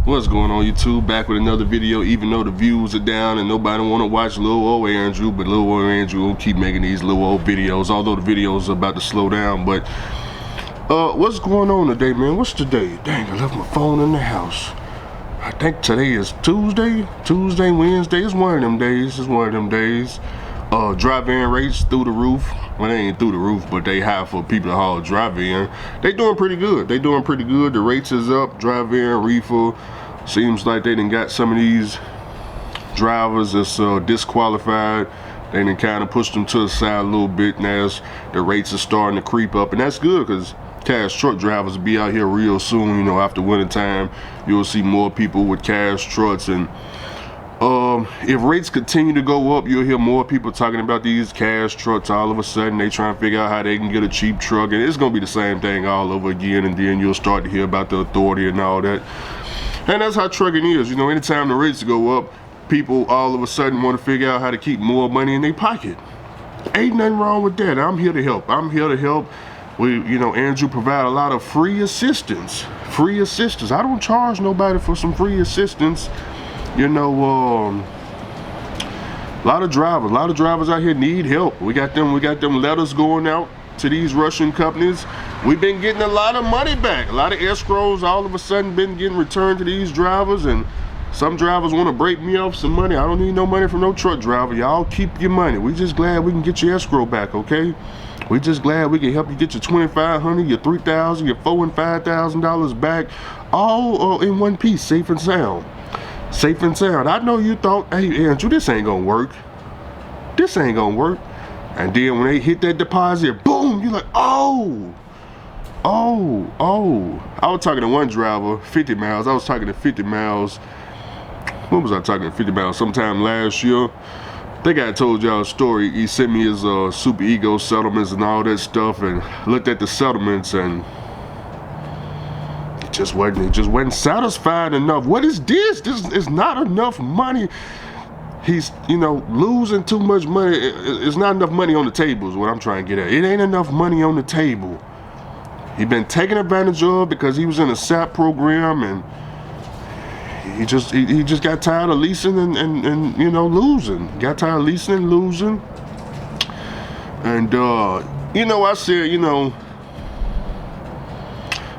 What's going on, YouTube? Back with another video. Even though the views are down and nobody want to watch little old Andrew, but little old Andrew will keep making these little old videos, although the videos are about to slow down. But what's going on today, man? What's today? Dang, I left my phone in the house. I think today is Tuesday, Wednesday. It's one of them days. Drive-in rates through the roof. Well, they ain't through the roof, but they high for people to haul drive-in. They doing pretty good. The rates is up. Drive-in, reefer. Seems like they done got some of these drivers that's disqualified. They done kind of pushed them to the side a little bit. Now the rates are starting to creep up, and that's good because cash truck drivers will be out here real soon. You know, after winter time, you'll see more people with cash trucks. And if rates continue to go up, you'll hear more people talking about these cash trucks. All of a sudden, they trying to figure out how they can get a cheap truck, and it's gonna be the same thing all over again. And then you'll start to hear about the authority and all that. And that's how trucking is. You know, anytime the rates go up, people all of a sudden want to figure out how to keep more money in their pocket. Ain't nothing wrong with that. I'm here to help. Andrew provide a lot of free assistance. I don't charge nobody for some free assistance. You know, a lot of drivers out here need help. We got them letters going out to these Russian companies. We've been getting a lot of money back. A lot of escrows all of a sudden been getting returned to these drivers, and some drivers want to break me off some money. I don't need no money from no truck driver. Y'all keep your money. We just glad we can get your escrow back, okay? We just glad we can help you get your $2,500, your $3,000, your $4,000 and $5,000 back, all in one piece, safe and sound. I know you thought, hey Andrew, this ain't gonna work. And then when they hit that deposit, boom, you're like, oh. I was talking to one driver, 50 miles. When was I talking to 50 miles? Sometime last year. I think I told y'all a story. He sent me his super ego settlements and all that stuff, and looked at the settlements, and it just wasn't satisfied enough. What is this? This is not enough money. He's, losing too much money. It's not enough money on the table is what I'm trying to get at. It ain't enough money on the table. He been taken advantage of because he was in a SAP program, and he just got tired of leasing and losing. Got tired of leasing and losing. And I said,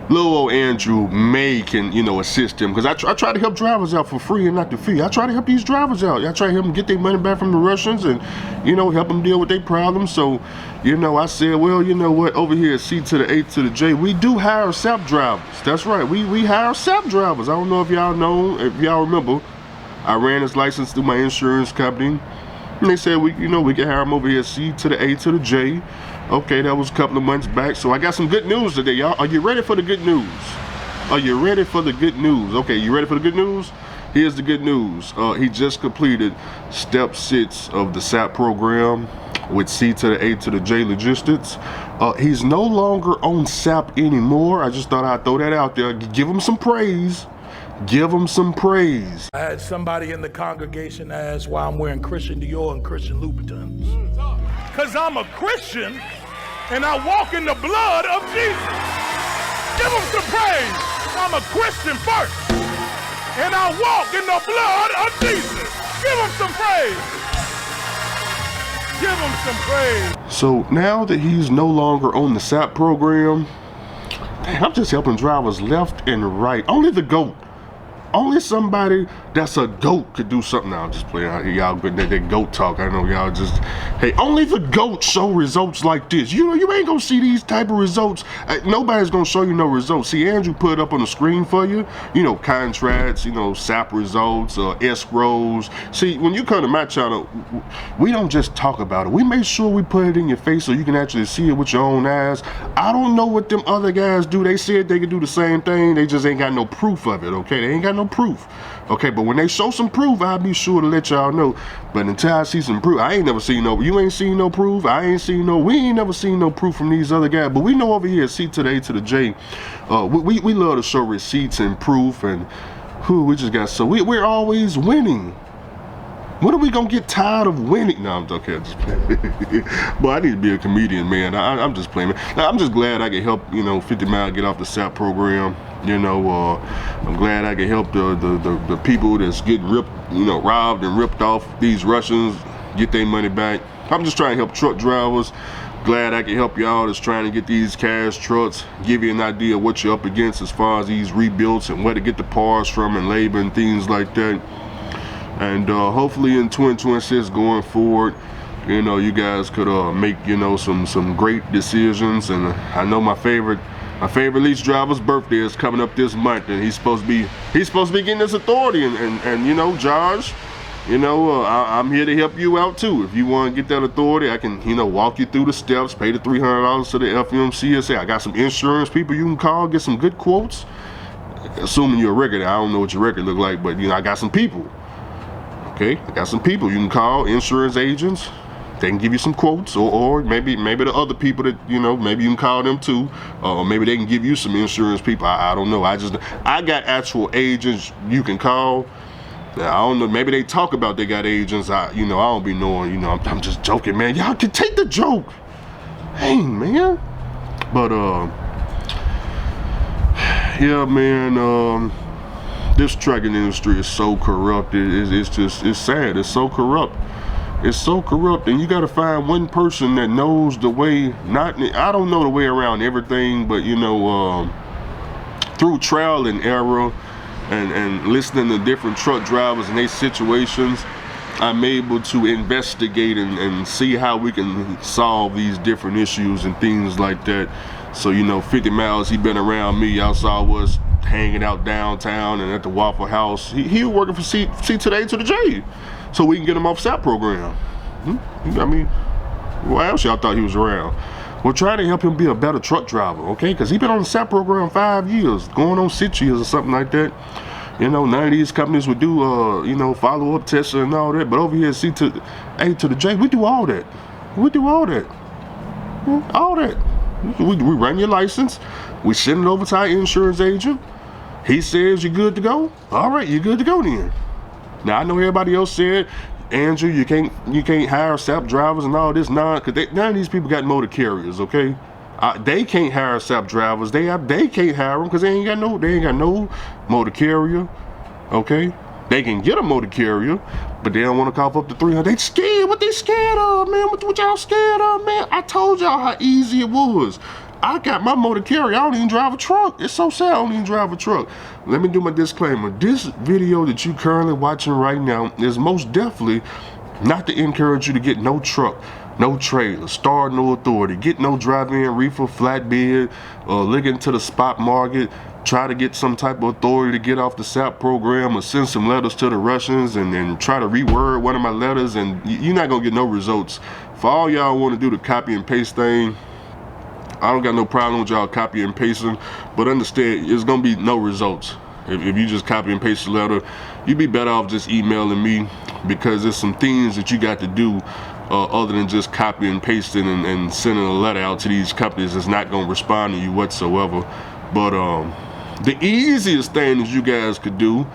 little old Andrew can assist him, because I try to help drivers out for free and not the fee. I try to help these drivers out. I try to help them get their money back from the Russians, and help them deal with their problems. So I said, well, you know what, over here at C to the A to the J, we do hire SAP drivers. That's right, we hire SAP drivers. I don't know if y'all remember, I ran this license through my insurance company, and they said we can hire them over here at C to the A to the J. Okay, that was a couple of months back. So I got some good news today, y'all. Are you ready for the good news? Okay, you ready for the good news? Here's the good news. He just completed step 6 of the SAP program with C to the A to the J logistics. He's no longer on SAP anymore. I just thought I'd throw that out there. Give him some praise. I had somebody in the congregation ask why I'm wearing Christian Dior and Christian Louboutins. Because I'm a Christian and I walk in the blood of Jesus. Give him some praise. I'm a Christian first and I walk in the blood of Jesus. Give him some praise. So now that he's no longer on the SAP program, I'm just helping drivers left and right. Only somebody that's a goat could do something. Now I'm just playing out here, y'all getting that goat talk. I know y'all just, hey, only the goats show results like this. You ain't gonna see these type of results. Nobody's gonna show you no results. See, Andrew put it up on the screen for you. Contracts, SAP results, escrows. See, when you come to my channel, we don't just talk about it. We make sure we put it in your face so you can actually see it with your own eyes. I don't know what them other guys do. They said they could do the same thing. They just ain't got no proof of it, okay? They ain't got no proof. Okay, but when they show some proof, I'll be sure to let y'all know. But until I see some proof, I ain't never seen you ain't seen no proof. We ain't never seen no proof from these other guys. But we know over here at C to the A to the J, we love to show receipts and proof, and we just got, so we're always winning. When are we gonna get tired of winning? No, I'm okay. I'm just playing. But I need to be a comedian, man. I'm just playing. I'm just glad I can help, 50 Mile get off the SAP program. I'm glad I can help the people that's getting ripped, robbed and ripped off, these Russians, get their money back. I'm just trying to help truck drivers. Glad I can help y'all that's trying to get these cash trucks, give you an idea of what you're up against as far as these rebuilds and where to get the parts from and labor and things like that. And hopefully in 2026 going forward, you guys could make some great decisions. And I know my favorite lease driver's birthday is coming up this month, and he's supposed to be getting this authority. And Josh, I'm here to help you out too. If you want to get that authority, I can walk you through the steps, pay the $300 to the FMC, and say I got some insurance people you can call, get some good quotes. Assuming you're a record, I don't know what your record look like, but I got some people. Okay, I got some people you can call, insurance agents. They can give you some quotes, or maybe the other people that maybe you can call them too, or maybe they can give you some insurance people. I don't know. I got actual agents you can call. I don't know. Maybe they talk about they got agents. I don't be knowing. I'm just joking, man. Y'all can take the joke. Hey, man. But yeah, man. This trucking industry is so corrupt. It's sad. It's so corrupt. It's so corrupt, and you got to find one person that knows the way. I don't know the way around everything, but through trial and error, and listening to different truck drivers and their situations, I'm able to investigate and see how we can solve these different issues and things like that. So 50 Miles, he been around me. Y'all saw us hanging out downtown and at the Waffle House. He was working for C Today to the J, so we can get him off SAP program. I mean, why else y'all thought he was around? We're trying to help him be a better truck driver, okay? Because he been on the SAP program 5 years, going on 6 years or something like that. None of these companies would do, follow-up tests and all that. But over here at A to the J, we do all that. We do all that. All that. We run your license. We send it over to our insurance agent. He says you're good to go. All right, you're good to go then. Now I know everybody else said, Andrew, you can't hire SAP drivers and all this because none of these people got motor carriers, okay? They can't hire SAP drivers. They can't hire them because they ain't got no motor carrier, okay? They can get a motor carrier, but they don't want to cough up to 300. They scared. What they scared of, man? What y'all scared of, man? I told y'all how easy it was. I got my motor carrier. I don't even drive a truck. It's so sad I don't even drive a truck. Let me do my disclaimer. This video that you currently watching right now is most definitely not to encourage you to get no truck, no trailer, start no authority, get no drive-in reefer, flatbed, look into the spot market, try to get some type of authority to get off the SAP program, or send some letters to the Russians and then try to reword one of my letters, and you're not gonna get no results. For all y'all want to do the copy and paste thing, I don't got no problem with y'all copy and pasting, but understand it's gonna be no results. If you just copy and paste the letter, you'd be better off just emailing me, because there's some things that you got to do other than just copy and pasting and sending a letter out to these companies that's not gonna respond to you whatsoever. But the easiest thing that you guys could do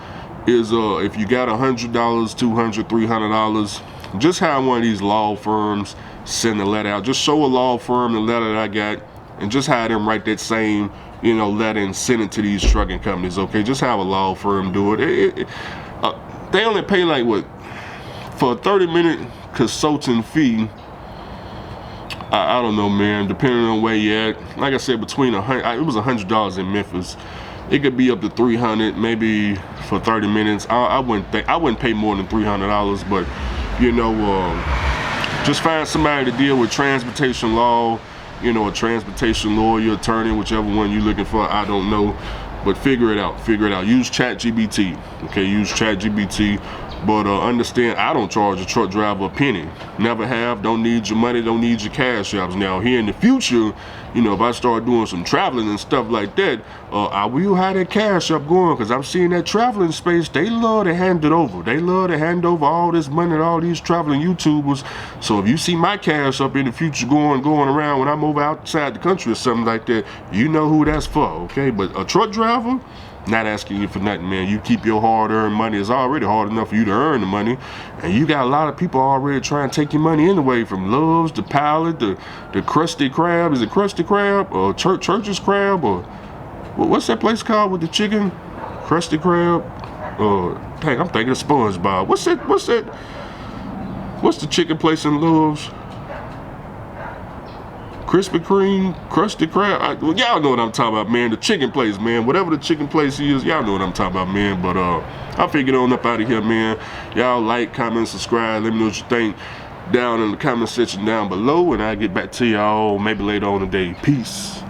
is if you got $100, $200, $300, just have one of these law firms send a letter out. Just show a law firm the letter that I got, and just have them write that same letter and send it to these trucking companies, okay? Just have a law firm do it. They only pay like what, for a 30-minute consulting fee, I don't know, man, depending on where you're at. Like I said, between it was $100 in Memphis. It could be up to $300 maybe for 30 minutes. I wouldn't pay more than $300, but just find somebody to deal with transportation law, a transportation lawyer, attorney, whichever one you're looking for. I don't know, but figure it out. Use ChatGPT, okay? Use ChatGPT, but understand I don't charge a truck driver a penny. Never have. Don't need your money. Don't need your cash apps. Now here in the future, if I start doing some traveling and stuff like that, I will have that cash up going, because I'm seeing that traveling space, they love to hand it over. They love to hand over all this money to all these traveling YouTubers. So if you see my cash up in the future going around when I'm over outside the country or something like that, you know who that's for, okay? But a truck driver, Not asking you for nothing, man. You keep your hard-earned money. It's already hard enough for you to earn the money, and you got a lot of people already trying to take your money anyway, from Love's, the Pallet, the Krusty Krab. Is it Krusty Krab or Church's Crab, or what's that place called with the chicken? Krusty Krab. Dang, I'm thinking of SpongeBob. What's the chicken place in Love's? Krispy Kreme, Krusty Krab. Well, y'all know what I'm talking about, man. The chicken place, man. Whatever the chicken place is, y'all know what I'm talking about, man. But I'll figure on up out of here, man. Y'all like, comment, subscribe. Let me know what you think down in the comment section down below, and I'll get back to y'all maybe later on today. Peace.